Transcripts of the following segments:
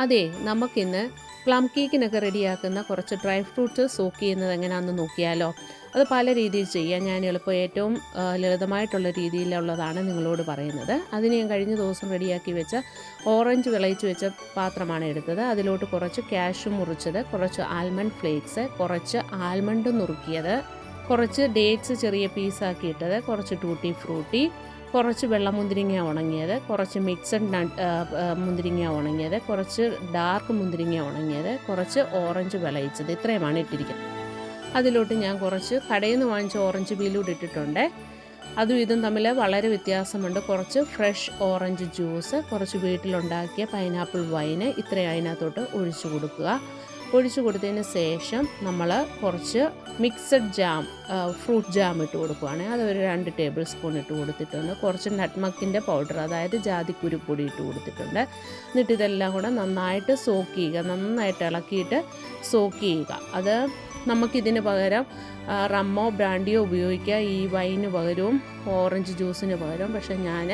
അതെ, നമുക്കിന്ന് പ്ലം കേക്കിനൊക്കെ റെഡിയാക്കുന്ന കുറച്ച് ഡ്രൈ ഫ്രൂട്ട്സ് സോക്ക് ചെയ്യുന്നത് എങ്ങനെയാണെന്ന് നോക്കിയാലോ? അത് പല രീതിയിൽ ചെയ്യാം. ഞാൻ എളുപ്പം ഏറ്റവും ലളിതമായിട്ടുള്ള രീതിയിലുള്ളതാണ് നിങ്ങളോട് പറയുന്നത്. അതിന് ഞാൻ കഴിഞ്ഞ ദിവസം റെഡിയാക്കി വെച്ച ഓറഞ്ച് വിളയിച്ച് വെച്ച പാത്രമാണ് എടുത്തത്. അതിലോട്ട് കുറച്ച് കാഷ്യൂ മുറിച്ചത്, കുറച്ച് ആൽമണ്ട് ഫ്ലേക്സ്, കുറച്ച് ആൽമണ്ട് നുറുക്കിയത്, കുറച്ച് ഡേറ്റ്സ് ചെറിയ പീസാക്കി ഇട്ടത്, കുറച്ച് ടൂട്ടി ഫ്രൂട്ടി, കുറച്ച് വെള്ളമുന്തിരിങ്ങ ഉണങ്ങിയത്, കുറച്ച് മിക്സഡ് മുന്തിരിങ്ങ ഉണങ്ങിയത്, കുറച്ച് ഡാർക്ക് മുന്തിരിങ്ങ ഉണങ്ങിയത്, കുറച്ച് ഓറഞ്ച് വിളയിച്ചത്, ഇത്രയുമാണ് ഇട്ടിരിക്കുന്നത്. അതിലോട്ട് ഞാൻ കുറച്ച് കടയിൽ നിന്ന് വാങ്ങിച്ച ഓറഞ്ച് പീലൂടെ ഇട്ടിട്ടുണ്ട്. അതും ഇതും തമ്മിൽ വളരെ വ്യത്യാസമുണ്ട്. കുറച്ച് ഫ്രഷ് ഓറഞ്ച് ജ്യൂസ്, കുറച്ച് വീട്ടിലുണ്ടാക്കിയ പൈനാപ്പിൾ വൈന്, ഇത്രയും അതിനകത്തോട്ട് ഒഴിച്ചു കൊടുക്കുക. ഒഴിച്ചു കൊടുത്തതിന് ശേഷം നമ്മൾ കുറച്ച് മിക്സഡ് ജാം, ഫ്രൂട്ട് ജാം ഇട്ട് കൊടുക്കുകയാണ്. അതൊരു 2 ടേബിൾ സ്പൂൺ ഇട്ട് കൊടുത്തിട്ടുണ്ട്. കുറച്ച് നട്ട്മക്കിൻ്റെ പൗഡർ, അതായത് ജാതിക്കുരുപ്പൊടി ഇട്ട് കൊടുത്തിട്ടുണ്ട്. എന്നിട്ട് ഇതെല്ലാം കൂടെ നന്നായിട്ട് സോക്ക് ചെയ്യുക, നന്നായിട്ട് ഇളക്കിയിട്ട് സോക്ക് ചെയ്യുക. അത് നമുക്കിതിന് പകരം റമ്മോ ബ്രാൻഡിയോ ഉപയോഗിക്കുക, ഈ വൈന് പകരവും ഓറഞ്ച് ജ്യൂസിന് പകരം. പക്ഷേ ഞാൻ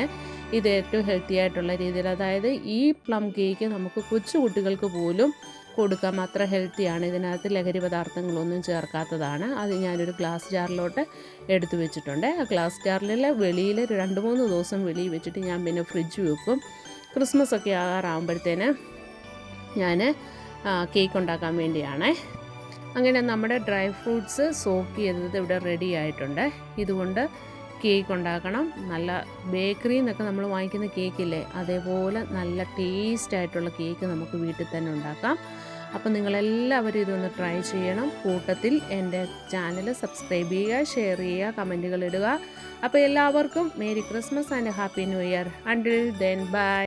ഇത് ഏറ്റവും ഹെൽത്തി ആയിട്ടുള്ള രീതിയിൽ, അതായത് ഈ പ്ലം കേക്ക് നമുക്ക് കൊച്ചു കുട്ടികൾക്ക് പോലും കൊടുക്കാം, അത്ര ഹെൽത്തിയാണ്. ഇതിനകത്ത് ലഹരി പദാർത്ഥങ്ങളൊന്നും ചേർക്കാത്തതാണ്. അത് ഞാനൊരു ഗ്ലാസ് ജാറിലോട്ട് എടുത്തു വെച്ചിട്ടുണ്ട്. ആ ഗ്ലാസ് ജാറിൽ വെളിയിൽ 2-3 ദിവസം വെളിയിൽ വെച്ചിട്ട് ഞാൻ പിന്നെ ഫ്രിഡ്ജ് വെക്കും. ക്രിസ്മസ് ഒക്കെ ആകാറാകുമ്പോഴത്തേന് ഞാൻ കേക്ക് ഉണ്ടാക്കാൻ വേണ്ടിയാണ്. അങ്ങനെ നമ്മുടെ ഡ്രൈ ഫ്രൂട്ട്സ് സോക്ക് ചെയ്തത് ഇവിടെ റെഡി ആയിട്ടുണ്ട്. ഇതുകൊണ്ട് കേക്ക് ഉണ്ടാക്കണം. നല്ല ബേക്കറിയിൽ നിന്നൊക്കെ നമ്മൾ വാങ്ങിക്കുന്ന കേക്കില്ലേ, അതേപോലെ നല്ല ടേസ്റ്റായിട്ടുള്ള കേക്ക് നമുക്ക് വീട്ടിൽ തന്നെ ഉണ്ടാക്കാം. അപ്പോൾ നിങ്ങളെല്ലാവരും ഇതൊന്ന് ട്രൈ ചെയ്യണം. കൂട്ടത്തിൽ എൻ്റെ ചാനൽ സബ്സ്ക്രൈബ് ചെയ്യുക, ഷെയർ ചെയ്യുക, കമൻറ്റുകൾ ഇടുക. അപ്പോൾ എല്ലാവർക്കും merry Christmas and happy new year. Until then bye.